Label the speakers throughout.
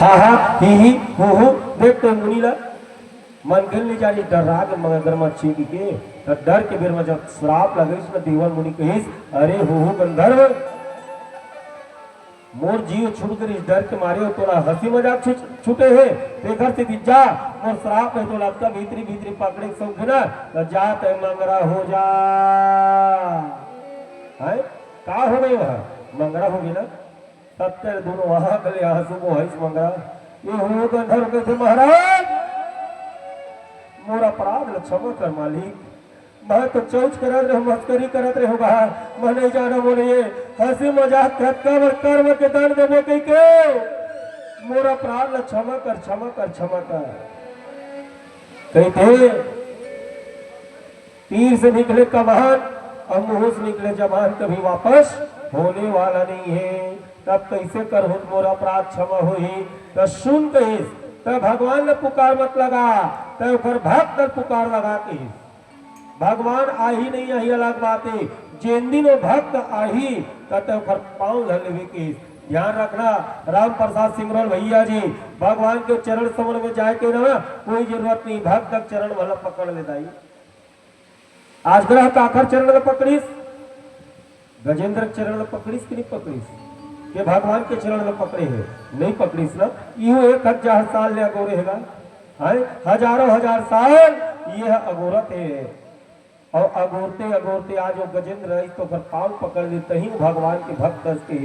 Speaker 1: हा हा he who देखते मुनीला मन गिल नहीं जानी डर राग मगरमच्छ के तो डर के बेर में जब श्राप लगे इसमें देवन मुनि कहिस अरे हो गंधर्व मोर जीव छूट कर इस डर के मारे हो तोला हंसी मजाक छूटे है ते घर से जा मोर श्राप है तो लगता भीतरी भीतरी पकड़े सब ना तो जा ते मंगरा हो जा है का हो गई वह मंगरा हो गई ना सत्य दोनों वहां गले हंसू वो है मंगरा ये हो गंधर्व कहते महाराज मोर अपराध ल क्षमा कर मालिक मैं तो चौच करत रहे मस्करी करत रहे होगा मैं नहीं जाना बोले ये हंसी मजाक कर कर्म के दंड देवे कह के मोर अपराध ल क्षमा कर क्षमा कर क्षमा कर कहते तीर से निकले कमान और मुंह से निकले जबान कभी वापस होने वाला नहीं है तब कैसे कर हो मोर अपराध क्षमा हुई तो सुन कहिस तो भगवान ने पुकार मत लगा तो फिर भक्त ने पुकार लगा के भगवान आही नहीं आही अलग बात है जिन दिन वो भक्त आही तो फिर पाँव धर लेवे के ध्यान रखना राम प्रसाद सिंगरौल भैया जी भगवान के चरण समन में जाए के ना कोई जरूरत नहीं भक्त तक चरण वाला पकड़ लेता ही आज ग्रह का आखिर चरण में पकड़ीस गजेंद्र चरण में पकड़ीस कि नहीं पकड़ीस ये भगवान के चरण में पकड़े हैं नहीं पकड़ीस ना यूं 1000 साल ले अगोरे हैगा हजारों हजार साल यह अगोरत है और अगोरते अगोरते आज वो गजेंद्र रही तो फिर पाँव पकड़ लेते ही भगवान के भक्त के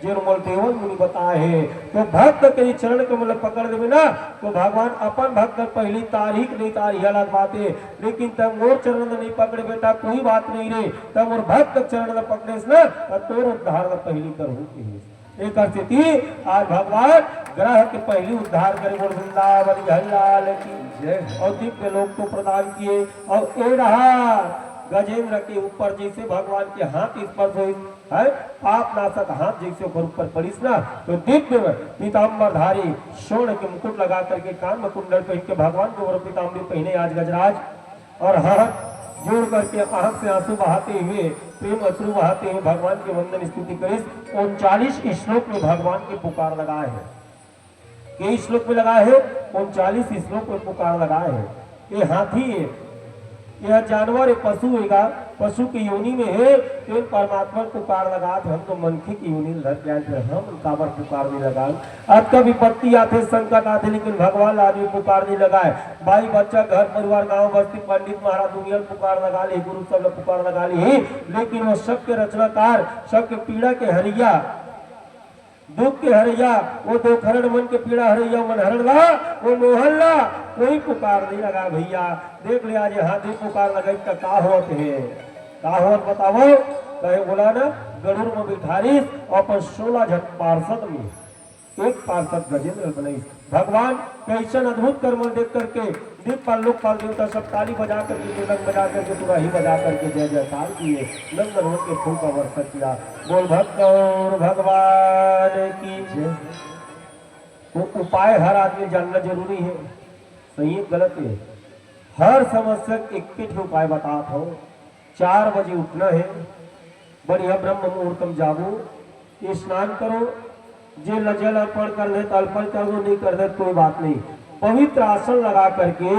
Speaker 1: जिन देवन मुनि बताए है तो भक्त के चरण के मतलब पकड़ देवे ना तो भगवान अपन भक्त पहली तारीख नहीं तारीख अलग बात है लेकिन तब मोर चरण में नहीं पकड़े बेटा कोई बात नहीं रे तब मोर भक्त चरण में पकड़े ना तोर उद्धार पहली करू एक स्थिति आज भगवान ग्रह के पहली उद्धार करे बोल वृंदावन हरिलाल की जय और दिव्य लोक को प्रदान किए और ए रहा गजेंद्र के ऊपर जैसे भगवान के हाथ स्पर्श हुई है पाप नाशक हाथ जैसे ऊपर पड़ीस ना तो दिव्य पीताम्बरधारी स्वर्ण के मुकुट लगा करके कान में कुंडल पहन के भगवान के ऊपर पीताम्बर पहने आज गजराज और हाथ जोड़ करके आंख से आंसू बहाते हुए प्रेम अश्रु बहाते हुए भगवान के वंदन स्तुति करिस 39 श्लोक में भगवान के पुकार लगाए हैं कई श्लोक में लगाए हैं 39 श्लोक में पुकार लगाए हैं ये हाथी है यह जानवर है पशु हैगा पशु की योनि में है तो परमात्मा पुकार लगा हम तो मनखी की योनि लग जाए हम काबर पुकार नहीं लगा अब कभी विपत्ति आते संकट आते लेकिन भगवान आदमी पुकार नहीं लगाए भाई बच्चा घर परिवार गांव बस्ती पंडित महाराज दुनिया पुकार लगा ली गुरु सब पुकार लगा ली लेकिन वो सबके रचनाकार सबके पीड़ा के हरिया दुख के हरिया वो दो खरण मन के पीड़ा हरिया मन हरण ला वो मोहन ला कोई पुकार नहीं लगा भैया देख लिया आज हाथी पुकार लगाई का होत है का होत बताओ कहे बोला ना गरुड़ में बिठारीस और अपन 16 जन पार्षद में एक पार्षद गजेंद्र बनाई भगवान कैसन अद्भुत कर्म देख करके दीप पाल लोक पाल देवता सब ताली बजा करके मृदंग बजा करके पूरा ही बजा करके जय जयकार किए नंदन हो के फूल का वर्षा किया बोल भक्त और भगवान की जय तो उपाय हर आदमी जानना जरूरी है सही गलत है हर समस्या एक उपाय बताता हो 4 बजे उठना है बढ़िया ब्रह्म मुहूर्तम जागो स्नान करो जे जल अर्पण कर ले तो अर्पण कर दो नहीं कर दे कोई बात नहीं पवित्र आसन लगा करके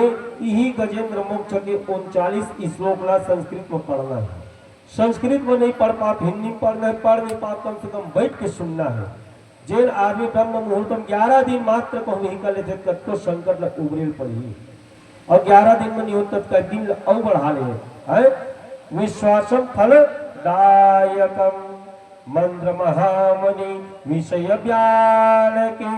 Speaker 1: यही गजेंद्र मोक्ष के 39 श्लोक ला संस्कृत में पढ़ना है संस्कृत में नहीं पढ़ पाते हिंदी में पढ़ नहीं पाते कम से कम बैठ के सुनना है जैन आदमी ब्रह्म मुहूर्तम 11 दिन मात्र को नहीं कर लेते तब तो संकट ल उबरेल पड़ी और 11 दिन में नहीं होता तो दिन और बढ़ा ले है विश्वासम फल दायकम मंत्र महामणि विषय ज्ञान के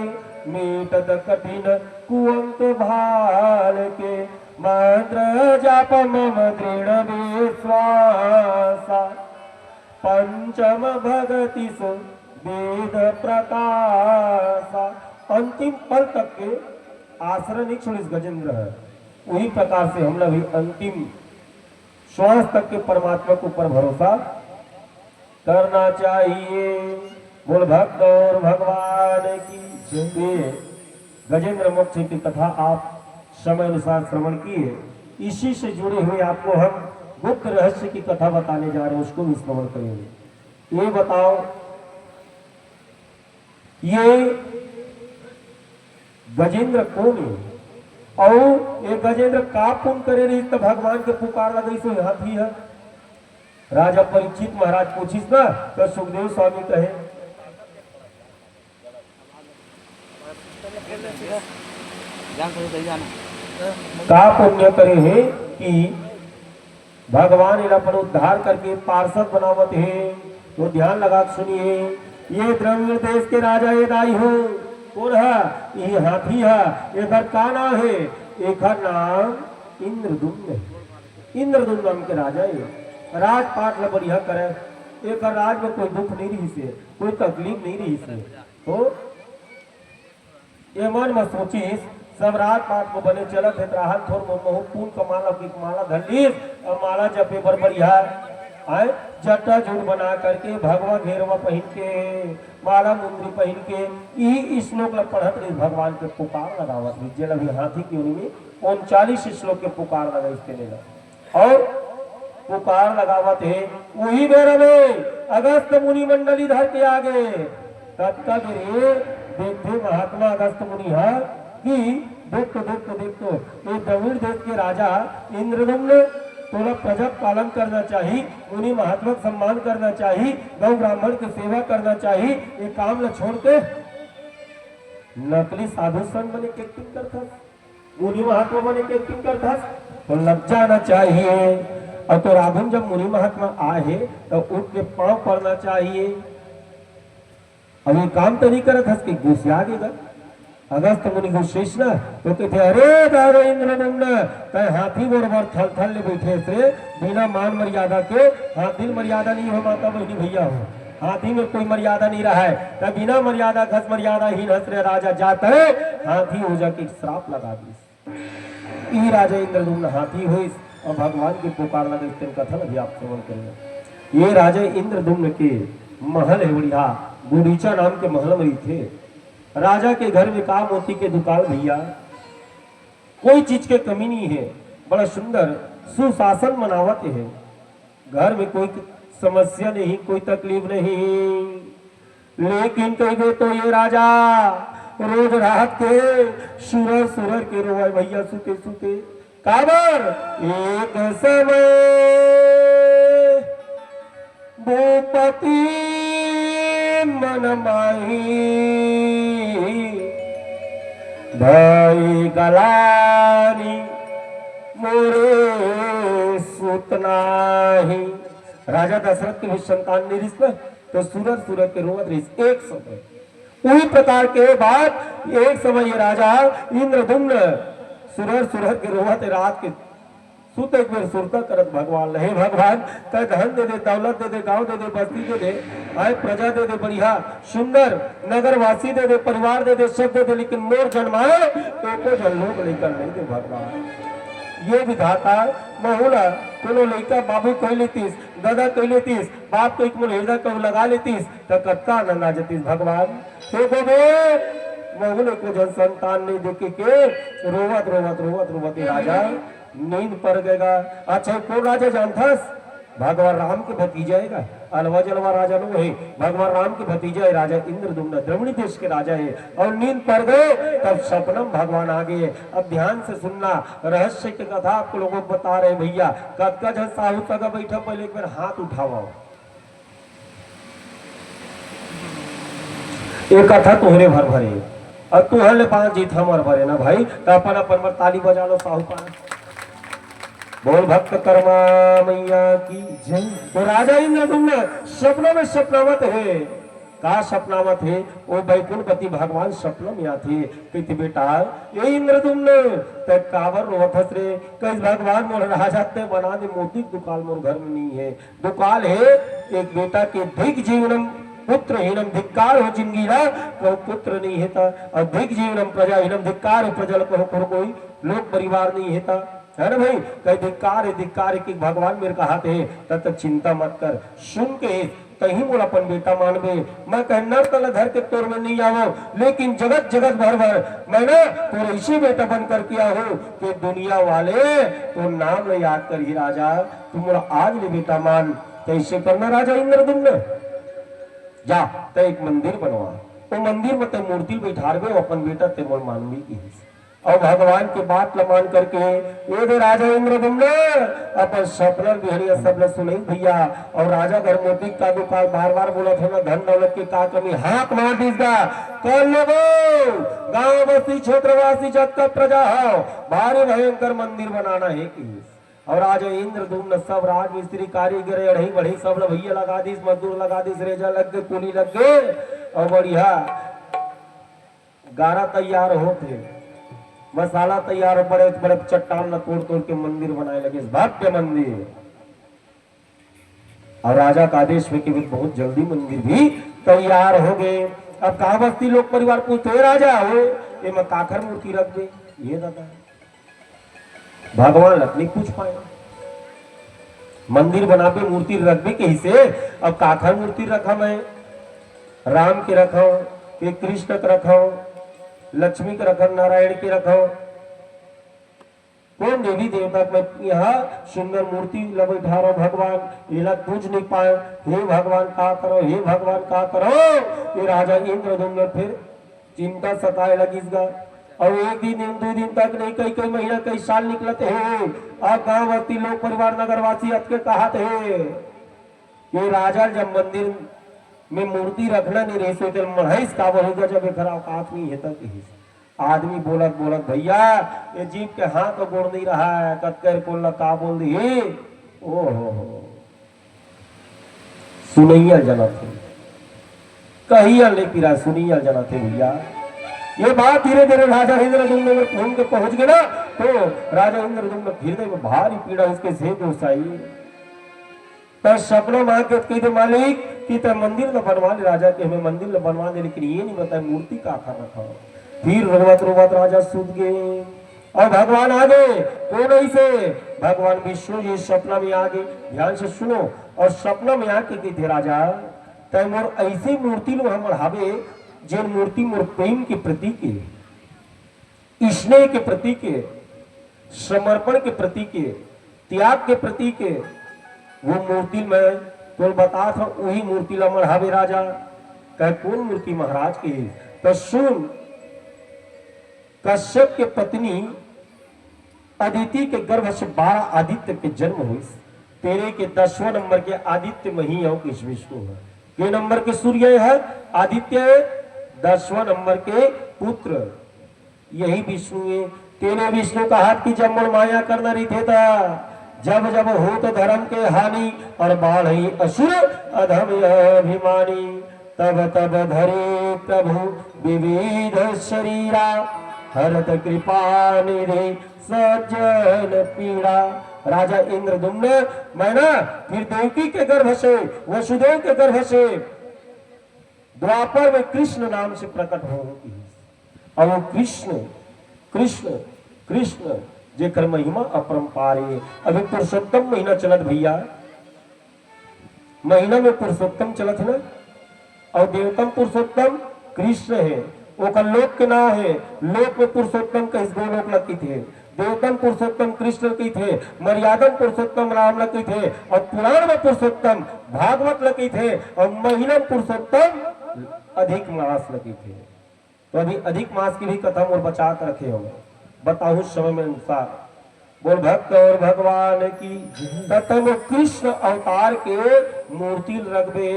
Speaker 1: मीटत कठिन कुंत भाल के मंत्र जाप मम दृढ़ विश्वास पंचम भगति सु वेद प्रकाश अंतिम पल तक के आश्रय नहीं छोड़िस गजेंद्र है वही प्रकार से हम लोग भी अंतिम श्वास तक के परमात्मा के ऊपर भरोसा करना चाहिए बोल भक्त और भगवान की जय गजेंद्र मोक्ष की कथा आप समय अनुसार श्रवण किए इसी से जुड़े हुए आपको हम गुप्त रहस्य की कथा बताने जा रहे हैं उसको भी श्रवण करेंगे ये बताओ ये गजेंद्र कौन है और ये गजेंद्र का पुण्य करे रही तो भगवान के पुकार लगे सो हाथी है। राजा परीक्षित महाराज पूछिस ना तो सुखदेव स्वामी कहे का पुण्य करे है कि भगवान इला पर उद्धार करके पार्षद बनावत है। तो ध्यान लगा सुनिए, ये द्रविड़ देश के राजा ये दाई हो कौन है? ये हाथी है। एक का नाम है, एक नाम इंद्रदुम्न है। इंद्रदुम्न नाम के राजा है। राजपाट ला बढ़िया करे, एक राज में कोई दुख नहीं रही से, कोई तकलीफ नहीं रही से। तो ये मन में सोचिस सब रात पाट को बने चलत है राहत थोर महू पून कमाला की माला धलीस और माला जपे बर बढ़िया आए जटा झूठ बना करके भगवा घेरवा पहन के माला मुंदरी पहन के ई श्लोक ला पढ़त रही भगवान के पुकार लगावत रही। जेल अभी हाथी की उन्हीं में 39 श्लोक के पुकार लगा इसके लेगा और पुकार लगावत है। वही बेरा में अगस्त मुनि मंडली धर के आगे तब तक देखते महात्मा अगस्त मुनि है कि देखो ये द्रविड़ देश के राजा इंद्रदुम्न थोड़ा प्रजा पालन करना चाहिए, उन्हीं महात्मा सम्मान करना चाहिए, गौ ब्राह्मण की सेवा करना चाहिए। ये काम न छोड़ के नकली साधु संत बने के एक्टिंग करता, मुनि महात्मा बने के एक्टिंग करता तो लग जाना चाहिए। और तो राघुन जब मुनि महात्मा आए तो उनके पांव पड़ना चाहिए। अब ये काम तो नहीं करत हस कि गुस्से आ गएगा। अगस्त मुनि गुस्सेश ना तो कहते अरे दादा इंद्रदुम्न कहे हाथी बरोबर थल थल ले बैठे से बिना मान मर्यादा के। हाथी मर्यादा नहीं हो माता बहनी भैया हो, हाथी में कोई मर्यादा नहीं रहा है। तब बिना मर्यादा घस मर्यादा ही हंसरे राजा जाता है हाथी हो जाके श्राप लगा दी। ई राजा इंद्रदुम्न हाथी हुई और भगवान की पुकार लगे कथन अभी आप श्रवण करेंगे। ये राजा इंद्रदुम्न के महल है बढ़िया, गुडीचा नाम के महल में थे। राजा के घर में काम मोती के दुकान भैया, कोई चीज के कमी नहीं है, बड़ा सुंदर सुशासन मनावत है। घर में कोई समस्या नहीं, कोई तकलीफ नहीं। लेकिन कहे तो ये राजा रोज रात के सुरर के रोए भैया सुते सुते काबर एक समय भूपति मन माही भाई गलानी मोरे सुतनाही। राजा दशरथ के भी संतान नहीं रिस तो सूरज के रोवत रिस एक समय। उसी प्रकार के बाद एक समय ये राजा इंद्रदुम्न सूरज के रोवत रात के सुत एक बार सुरता करत भगवान नहीं भगवान कह धन दे दे, दौलत दे दे, गांव दे दे, बस्ती दे दे, आए प्रजा दे दे, बढ़िया सुंदर नगरवासी दे दे, परिवार दे दे, सब दे दे, लेकिन मोर जन्माए तो को जन लोग लेकर नहीं दे भगवान। ये विधाता बहुला कोनो लड़का बाबू कह लेतीस, दादा कह लेतीस, बाप को एक मुलेजा कह लगा लेतीस तो कत्ता न ना जतीस भगवान। तो बहुले को जन संतान नहीं देखे के रोवत राजा नींद पड़ गएगा। अच्छा कौन राजा जानथस? भगवान राम के भतीजा है, अलवा जलवा राजा नो है, भगवान राम के भतीजा है राजा इंद्रदुम्न, द्रविड़ देश के राजा है। और नींद पड़ गए तब सपनम भगवान आ गए। अब ध्यान से सुनना, रहस्य की कथा आपको लोगों को बता रहे भैया। कद जन साहू तक बैठा पहले एक बार हाथ उठावा। एक कथा तुहरे भर भरे और तुहरे 5 जीत हमार भरे ना भाई, तो अपन ताली बजा लो साहू पान। बोल भक्त कर्मा मैया की जय। तो राजा इंद्रदुम्न सपनों में सपनावत है। का सपनावत है? वो बैकुंठपति भगवान सपनों में आते कहते बेटा ये इंद्रदुम्न तब काबर रोवत रे? कहीं भगवान मोर राजा ते बना दे मोती दुकान मोर घर में नहीं है। दुकान है एक बेटा के धिक जीवनम पुत्रहीनम धिक्कार हो जिंदगी ना कहो पुत्र नहीं है और धिक जीवनम प्रजाहीनम धिक्कार हो प्रजल कहो कोई लोग परिवार नहीं है है ना भाई। कहीं धिक्कार है कि भगवान मेरे का हाथ है तब तक चिंता मत कर। सुन के कहीं बोला अपन बेटा मानवे मैं कहना तल धर के तोर में नहीं आवो, लेकिन जगत भर मैं ना तो इसी बेटा बन कर किया हो कि दुनिया वाले तो नाम न याद कर ही राजा तुम आज भी बेटा मान। तो इसे करना राजा इंद्रदुम्न जा तो एक मंदिर बनवा, वो मंदिर में ते मूर्ति बैठार गए अपन बेटा ते मोर मानवी की और भगवान के बात ल मान करके ये दे राजा इंद्रदुम्न अपन सपना बिहड़िया सब ल सुनई भैया और राजा घर मोती का दुकान बार बार बोला था ना धन दौलत की का कमी हाथ मार दीजगा कर लोगो गांव बस्ती क्षेत्रवासी जब तक प्रजा हो भारी भयंकर मंदिर बनाना है कि और राजा इंद्रदुम्न सब राज मिस्त्री कारीगर अढ़ई बढ़ई सब भैया लगा दीस मजदूर लगा दीस रेजा लग गए कुली लग गए और बढ़िया गारा तैयार होते मसाला तैयार बड़े बड़े चट्टान न तोड़ तोड़ के मंदिर बनाए लगे भव्य मंदिर और राजा का आदेश में कि बहुत जल्दी मंदिर भी तैयार हो गए। अब कहा बस्ती लोग परिवार पूछते राजा हो ये मैं काखर मूर्ति रख दे ये दादा भगवान अपनी पूछ पाए मंदिर बना पे मूर्ति रख भी कहीं से अब काखर मूर्ति रखा मैं राम के रखा कि कृष्ण के रखा लक्ष्मी के रखा नारायण के रखा कौन देवी देवता में यहाँ सुंदर मूर्ति बैठा रहो भगवान ये लग पूछ नहीं पाए हे भगवान का करो हे भगवान का करो ये राजा इंद्रदुम्न फिर चिंता सताए लगी और एक दिन दो दिन तक नहीं कई कई महीना कई साल निकलते हैं अब गांववासी लोग परिवार नगरवासी अटके कहा थे ये राजा जब मंदिर में मूर्ति रखना नहीं रही सोते मढ़ाइस का होगा जब एक औकात नहीं है तक आदमी बोलत बोलत भैया ये जीप के हाथ तो गोड़ नहीं रहा है कत्कर को का बोल दी ओहो सुनैया जना थे कहिया ले पिरा सुनैया जना थे भैया ये बात धीरे धीरे राजा इंद्रदुम्न में फोन के पहुंच गए ना तो राजा इंद्रदुम्न हृदय में भारी पीड़ा उसके से दोसाई तो सपना मां के कहते मालिक कि तो मंदिर न बनवा ले राजा के हमें मंदिर न बनवा दे लेकिन ये नहीं बताया मूर्ति का आखा रखा फिर रोवत रोवत राजा सूत गए और भगवान आ गए कौन ऐसे भगवान विष्णु जी सपना में आ गए ध्यान से सुनो और सपना में आके कहते राजा तैमोर ऐसी मूर्ति लो हम बढ़ावे जिन मूर्ति मोर प्रेम के प्रतीक है स्नेह के प्रतीक है समर्पण के प्रतीक है त्याग के प्रतीक है वो मूर्ति में तो बता था वही मूर्ति ला मढ़ावे राजा कह कौन मूर्ति महाराज की तो सुन कश्यप के पत्नी अदिति के गर्भ से 12 आदित्य के जन्म हुई तेरे के 10वें नंबर के आदित्य में ही किस विष्णु है के नंबर के सूर्य है आदित्य 10वें नंबर के पुत्र यही विष्णु है तेरे विष्णु का हाथ की जब माया करना नहीं थे जब जब हो तो धर्म के हानि और बाढ़ असुर अधम अभिमानी तब तब धरे प्रभु विविध शरीरा हरत कृपा निधि सज्जन पीड़ा राजा इंद्रदुम्न मैं ना फिर देवकी के गर्भ से वसुदेव के गर्भ से द्वापर में कृष्ण नाम से प्रकट होगी और वो कृष्ण कृष्ण कृष्ण जेकर महिमा अपरंपार है अभी पुरुषोत्तम महीना चलत भैया महीना में पुरुषोत्तम चलत है और देवतम पुरुषोत्तम कृष्ण है वो का लोक के नाम है लोक में पुरुषोत्तम कहीं दो लोक लगी थे देवतम पुरुषोत्तम कृष्ण की थे मर्यादम पुरुषोत्तम राम लगी थे और पुराण में पुरुषोत्तम भागवत लगी थे और महीना पुरुषोत्तम अधिक मास लगी थे तो अभी अधिक मास की भी कथा और बचा कर रखे होंगे बताओ समय में अनुसार बोल भक्त और भगवान की तत्व कृष्ण अवतार के मूर्ति रख दे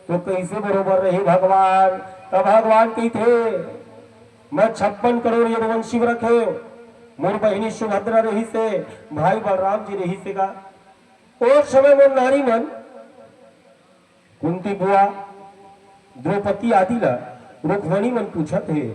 Speaker 1: तो कैसे बरोबर रही भगवान तब भगवान की थे मैं 56 करोड़ यदुवंशी रखे मोर बहनी सुभद्रा रही से भाई बलराम जी रही से का उस समय में नारी मन कुंती बुआ द्रौपदी आदि ला रुक्मणी मन पूछत है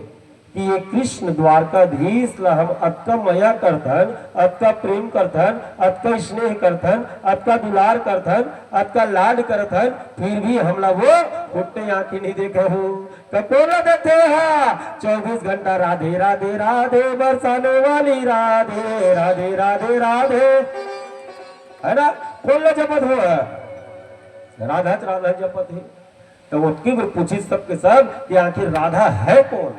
Speaker 1: कि ये कृष्ण द्वारकाधीश ला हम अतका मया करथन अतका प्रेम करथन अतका स्नेह करथन अतका दुलार करथन अतका लाड करथन फिर भी हमला वो फुटने आंखें नहीं देखे हो कपोला देते हैं 24 घंटा राधे राधे राधे बरसाने वाली राधे राधे राधे राधे है ना खोल जपत हो राधा राधा जपत है तो उसकी पूछी सबके सब कि आखिर राधा है कौन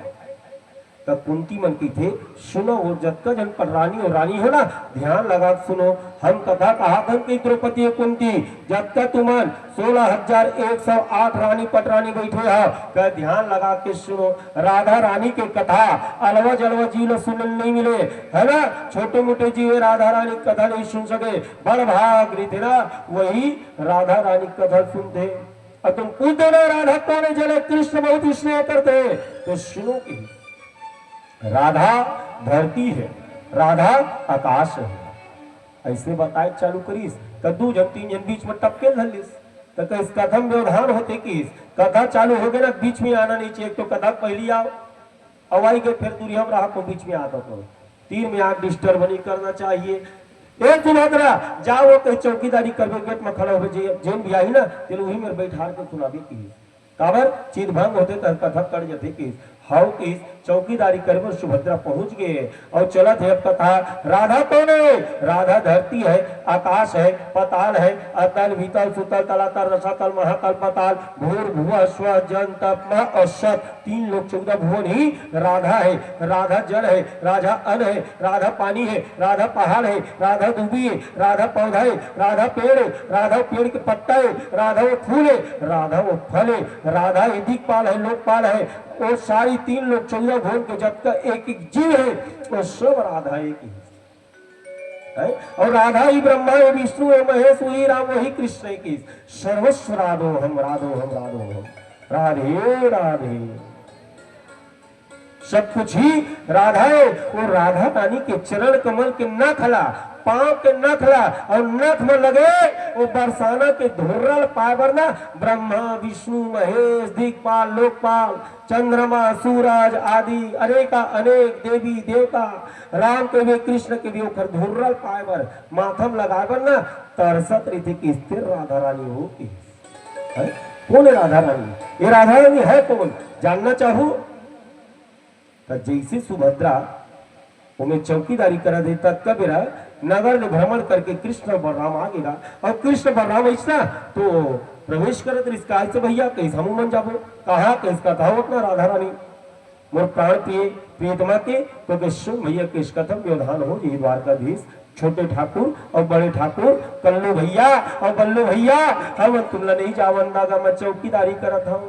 Speaker 1: तो तब कुंती मन की थे सुनो वो जत्का जन पर रानी और रानी हो ना ध्यान लगा सुनो हम कथा कहा धन की द्रौपदी कुंती जत्का तुमन 16,108 रानी पटरानी बैठे हो का ध्यान लगा के सुनो राधा रानी के कथा अलवा जलवा जीव सुनने नहीं मिले है ना छोटे मोटे जीव राधा रानी कथा नहीं सुन सके बड़ भाग रही थे ना वही राधा रानी कथा सुनते और तुम पूछते ना राधा कौन है जले कृष्ण बहुत स्नेह करते तो सुनो की राधा धरती है राधा आकाश है ऐसे बताए चालू करीस तो 2 जन 3 जन बीच में टपके धलिस तो इस कथम व्यवधान होते कि कथा चालू हो गए ना बीच में आना नहीं चाहिए तो कथा पहली आओ अवाई के फिर दूरी हम रहा को बीच में आता तो तीर में आग डिस्टर्ब नहीं करना चाहिए एक सुभद्रा जाओ कहीं चौकीदारी करबे गेट में खड़ा हो जेन भी आई ना तेल वही में बैठा के सुनाबे की काबर चित भंग होते तो कथा कर जाते की हाउ की चौकीदारी करके सुभद्रा पहुंच गए और चलत है कथा राधा कौन है राधा धरती है आकाश है पताल है अतल भीतल सुतल तलातल रसातल महातल पताल भूर भुव स्व जन तप असत 3 लोग 14 भुवन ही राधा है राधा जल है राधा अन्न है राधा पानी है राधा पहाड़ है राधा दूबी है राधा पौधा है राधा पेड़ है राधा पेड़ के पत्ता है राधा वो फूल है राधा वो फल है राधा दिक्पाल है लोकपाल है वो सारी 3 लोग 14 भुवन के जब तक एक एक जीव है वो सब राधा एक ही है और राधा ही ब्रह्मा है विष्णु है महेश वही राम वही कृष्ण है की सर्वस्व राधो हम राधे राधे सब कुछ ही राधा है वो राधा रानी के चरण कमल के न खला पांव के नखला और नख में लगे वो बरसाना के धुर्रल पावर ना ब्रह्मा विष्णु महेश दिक्पाल लोकपाल चंद्रमा सूरज आदि अनेका अनेक देवी देवता राम के भी कृष्ण के भी ओकर धुर्रल पावर माथम लगावर ना तरसत रीति की स्थिर राधा रानी हो की कौन है राधा रानी ये राधा रानी है कौन जानना चाहूं तो जैसे सुभद्रा उन्हें चौकीदारी करा देता कबीरा नगर में भ्रमण करके कृष्ण बलराम आ गया और कृष्ण बलराम ऐसा तो प्रवेश करत इसका से भैया कैसे हम मन जाबो कहा किसका था अपना राधा रानी मोर प्राण प्रिय प्रियतमा के तो भैया किस कथम व्यवधान हो जी द्वारकाधीश छोटे ठाकुर और बड़े ठाकुर कल्लू भैया और बल्लू भैया हम तुमला नहीं जावंदा का मैं चौकीदारी करत हूं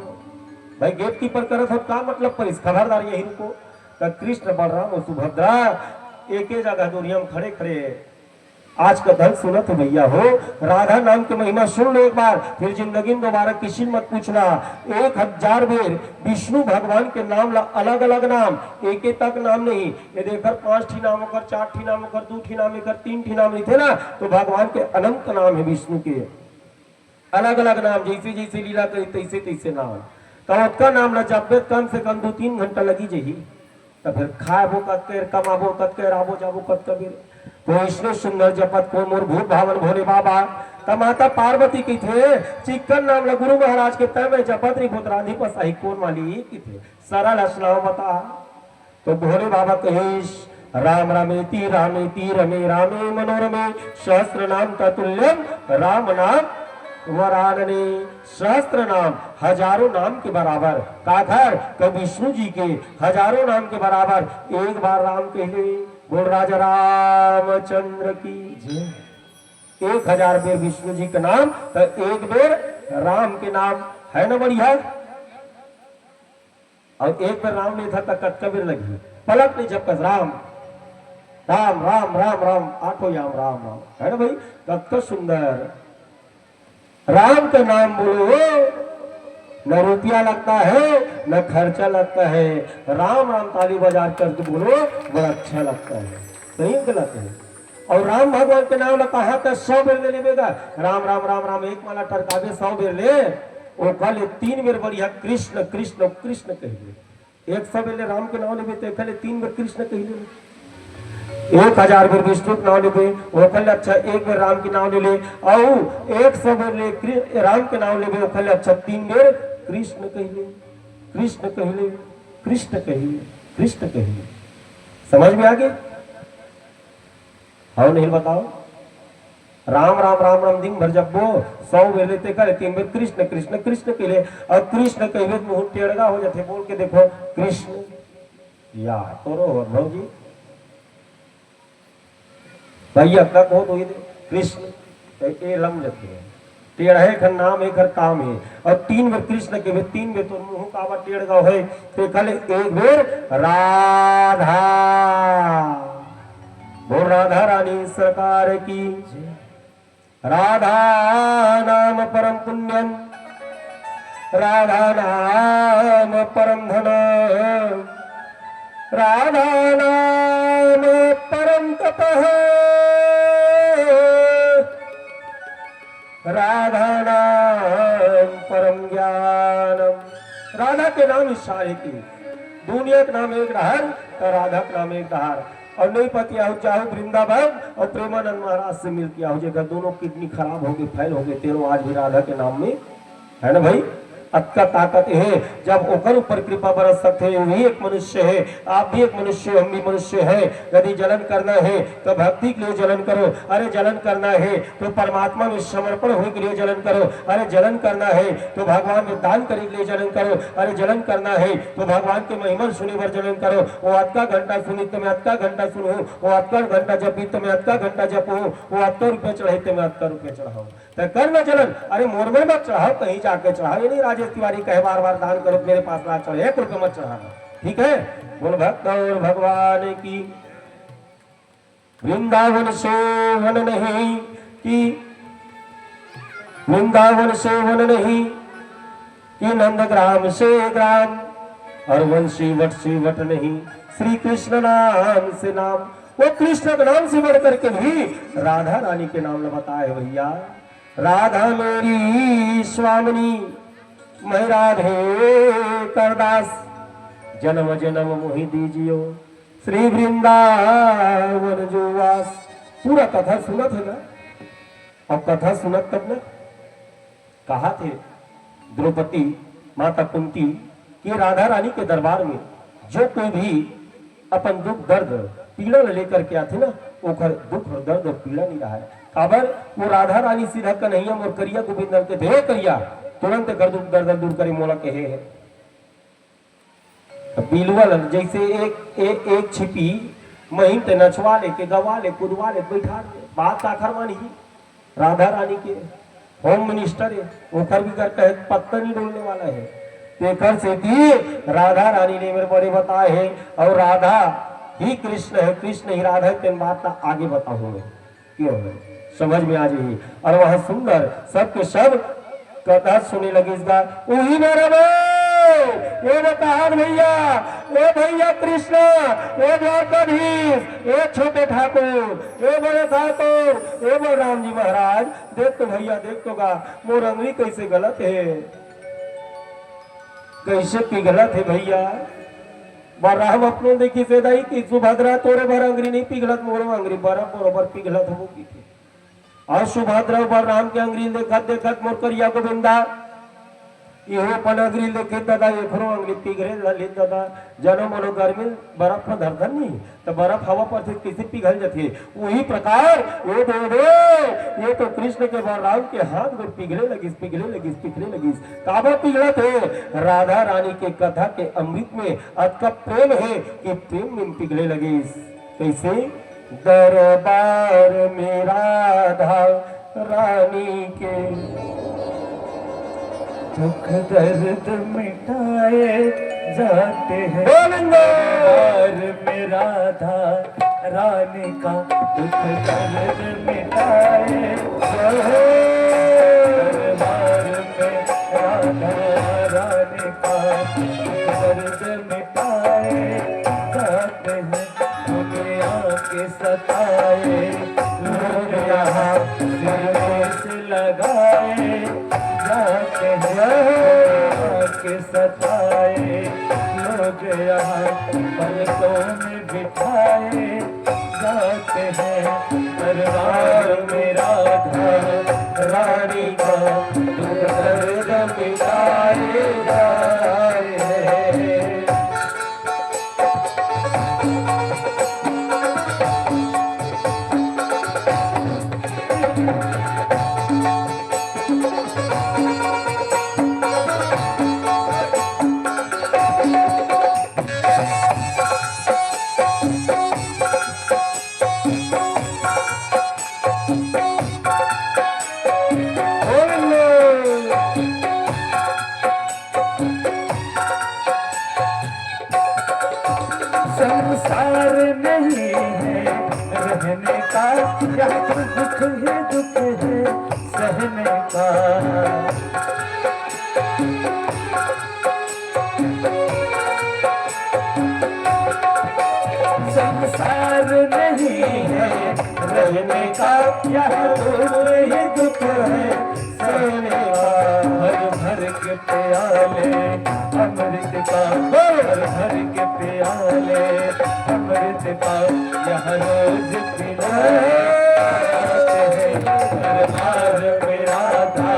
Speaker 1: भाई गेट कीपर करत हो का मतलब पर इस खबरदार यही को कृष्ण बलराम और सुभद्रा एक ही जगह दूरिया में खड़े खड़े आज का दल सुनत भैया हो राधा नाम की महिमा सुन लो एक बार फिर जिंदगी में दोबारा किसी मत पूछना 1000 बेर विष्णु भगवान के नाम ला अलग अलग नाम एक तक नाम नहीं ये देखकर 5 ठी नाम होकर 4 ठी नाम होकर 2 ठी नाम होकर 3 ठी नाम नहीं थे ना तो भगवान के अनंत नाम है विष्णु के अलग अलग नाम जैसे जैसे लीला करी तैसे तैसे नाम तो उसका नाम ला जब कम से कम 2-3 घंटा लगी जाही तो फिर खाबो कत के कमाबो कत के राबो जाबो कत कबीर तो इसने सुंदर जपत को मोर भूत भावन भोले बाबा त माता पार्वती की थे चिकन नाम ला गुरु महाराज के तय में जपत री पुत्राधि पर सही कौन वाली की थे सरल स्नाव बता तो भोले बाबा कहेश राम रामेति रमे रामे मनोरमे सहस्त्र नाम ततुल्यम राम नाम वरानने सहस्त्र नाम हजारों नाम के बराबर काथर तो विष्णु जी के हजारों नाम के बराबर एक बार राम कहले बोल राजा रामचंद्र की जय 1000 बेर विष्णु जी का नाम तो एक बेर राम के नाम है ना बढ़िया और एक बेर राम नहीं था तो कटका बेर लगी पलक नहीं झपकस राम राम राम राम राम आठों याम राम राम है ना भाई कत सुंदर राम का नाम बोलो न रुपया लगता है न खर्चा लगता है राम राम ताली बाजार करके बोलो बड़ा अच्छा लगता है सही गलत है और राम भगवान के नाम कहा तो 100 बेर ले लेगा राम राम राम राम एक माला टरकावे 100 बेर ले वो कल 3 बेर बढ़िया कृष्ण कृष्ण कृष्ण कहिए 100 बेर ले राम के नाम लेबे तो कल 3 बेर कृष्ण कहिए 1000 बेर विष्णु के नाम ले वो कल अच्छा 1 बेर राम के नाम ले ले और 100 बेर ले राम के नाम ले वो कल अच्छा 3 बेर कृष्ण कहिए कृष्ण कहिए कृष्ण कहिए कृष्ण कहिए समझ में आ गए हाँ नहीं बताओ राम राम राम राम दिन भर जब वो 100 बेर लेते करे 3 बेर कृष्ण कृष्ण कृष्ण के लिए और कृष्ण कहिए मुंह टेढ़ा हो जाते बोल के देखो कृष्ण या तोरो भौजी भैया तक हो तो ये कृष्ण तो ये लम जाते हैं टेढ़ है खन नाम है खर काम है और तीन बेर कृष्ण के भी तीन बेर तो मुंह कावा टेढ़ गाँव है तो कल एक बेर राधा बोल राधा रानी सरकार की राधा नाम परम पुण्यम राधा नाम परम धन राधा नाम परम तपः राधा नाम परम ज्ञानम राधा के नाम इस सारे की दुनिया के नाम एक रहा तो राधा के नाम एक रहा और नहीं पति आओ चाहो वृंदावन और प्रेमानंद महाराज से मिल के आओ जगह दोनों किडनी खराब हो गई फैल हो गए तेरो आज भी राधा के नाम में है ना भाई अक्का ताकत है जब ओकर ऊपर कृपा बरस सकते हैं वही एक मनुष्य है आप भी एक मनुष्य हम भी मनुष्य है यदि जलन करना है तो भक्ति के लिए जलन करो अरे जलन करना है तो परमात्मा में समर्पण होने के लिए जलन करो अरे जलन करना है तो भगवान में दान करने के लिए जलन करो अरे जलन करना है तो भगवान के महिमा सुने पर जलन करो वो अक्का घंटा सुनी तो मैं अक्का घंटा सुनूं वो अक्का घंटा जपी तो मैं अक्का घंटा जपू वो अक्का रुपये चढ़ाई तो मैं अक्का रुपये चढ़ाऊ तो कर न जलन अरे मोर में मत चढ़ाओ कहीं जाके चढ़ाओ ये नहीं राजेश तिवारी कहे बार बार दान करो मेरे पास ना चढ़े 1 रुपये मत चढ़ाना ठीक है बोल भक्त और भगवान की वृंदावन से वन नहीं कि वृंदावन से वन नहीं कि नंदग्राम से ग्राम और वंशी वट नहीं श्री कृष्ण नाम से नाम वो कृष्ण के नाम से बढ़ करके भी राधा रानी के नाम न बताए भैया राधा मेरी स्वामिनी मैं राधे करदास जन्म जन्म मोहि दीजियो श्री वृंदावन जो वास पूरा कथा सुना थे ना और कथा सुनत तब ना कहा थे द्रौपदी माता कुंती कि राधा रानी के दरबार में जो कोई भी अपन दुख दर्द पीड़ा लेकर के आते ना वो दुख और दर्द और पीड़ा नहीं रहा है खबर वो राधा रानी सीधा कन्हैया और करिया गोविंद के थे करिया तुरंत कर दुख दर्द दूर करे मोला कहे है बिलवल जैसे एक छिपी महीन ते नचवा ले के गवा ले कुदवा ले बैठा ले बात आखर मानी राधा रानी के होम मिनिस्टर है वो कर भी कर कहे पत्ता नहीं डोलने वाला है तेकर से थी राधा रानी ने मेरे बड़े बताए हैं और राधा ही कृष्ण है कृष्ण ही राधा है बात आगे बताऊंगा क्यों है समझ में आ जाइए और वह सुंदर सबके सब कथा सुने लगी इसका वही मेरा ये बता भैया ये भैया कृष्ण ये द्वारकाधीश ये छोटे ठाकुर ये बड़े ठाकुर ये बलराम जी महाराज देख तो भैया देख तो गा मोर अंगली कैसे गलत है कैसे पिघलत है भैया बलराम अपने देखी से दाई कि सुभद्रा तोरे भर अंगरी नहीं पिघलत मोर अंगरी बराबर पिघलत हो की थी और सुभद्रा बलराम के अंगरी देखत मोर करिया गोविंदा इहो पन अंगरी देखे दादा एखरो अंगरी पिघले ललित दादा जनो मनो गर्मी बर्फ में धरधर नहीं तो बर्फ हवा पर से किसी पिघल जाती वही प्रकार ये दो ये तो कृष्ण के बलराम के हाथ में पिघले लगी काबा पिघला थे राधा रानी के कथा के अमृत में अतका प्रेम है कि प्रेम में पिघले लगी कैसे दरबार में राधा रानी के दुख दर्द मिटाए जाते हैं दरबार में राधा रानी का दुख दर्द मिटाए दरबार में राधा रानी का दुख दर्द मिटाए जाते हैं दुनिया के सताए लोग यहाँ से लगाए जाते हैं के सताए लोग यहाँ पलकों में बिठाए जाते हैं दरबार में राधा रानी का दुख दर्द मिटाए जाए
Speaker 2: नहीं है रहने का, यहाँ तो दुख ही दुख है सहने का। संसार नहीं है रहने का, यहाँ दुख ही दुख है सहने का। भर भर के प्याले अमृत का, भर भर के प्याले अमृत का, यहाँ रोज पिलाते हैं। दरबार में राधा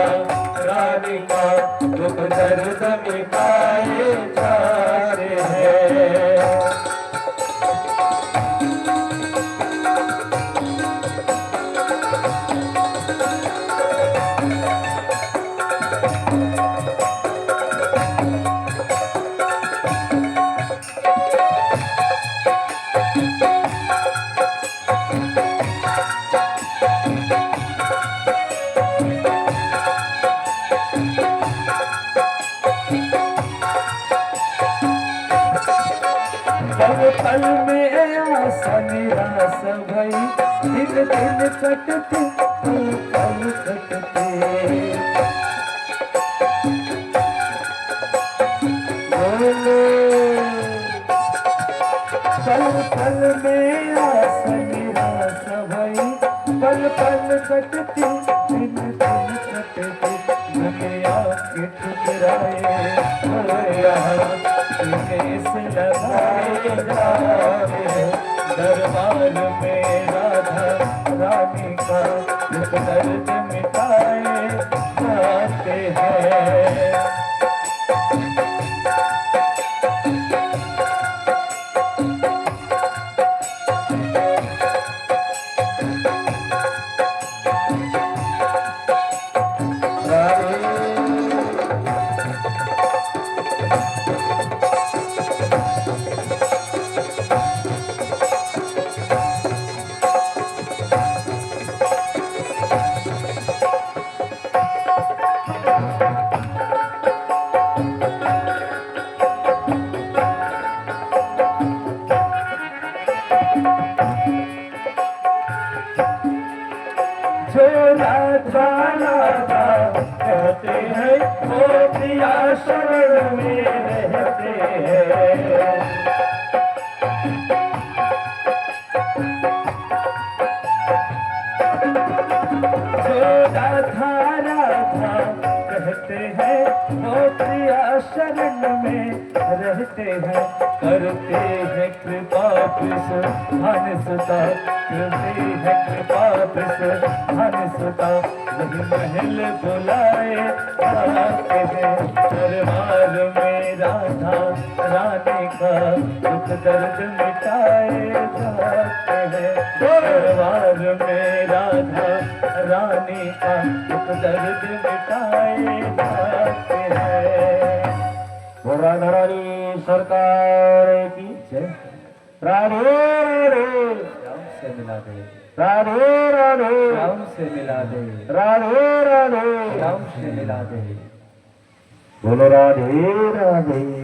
Speaker 2: रानी का दुख दर्द मिटाए जाते हैं। पल पल में आशा निराश भई, दिन दिन कटते पल पल कटते। पल पल में आशा निराश भई, पल पल कटते दिन दिन कटते। दुनिया के ठुकराए केस लगाए जाए, दरबार में राधा रानी का दुख दर्द मिटाए जाते हैं। जो राधा राधा कहते हैं वो प्रिया शरण में रहते हैं। जो राधा राधा कहते हैं वो प्रिया शरण में रहते हैं। करते हैं कृपा कृष्ण धन सुता, करते हैं कृपा कृष्ण धन सुता। वही महल बुलाए आते हैं, दरबार में राधा रानी का दुख दर्द मिटाए जाते हैं। दरबार में राधा रानी का दुख दर्द मिटाए जाते हैं।
Speaker 1: राधा रानी सरकार की जय। राधे राधे
Speaker 2: राम से मिला दे,
Speaker 1: राधे राधे
Speaker 2: राम से मिला दे,
Speaker 1: राधे राधे
Speaker 2: राम से मिला दे।
Speaker 1: बोलो राधे राधे।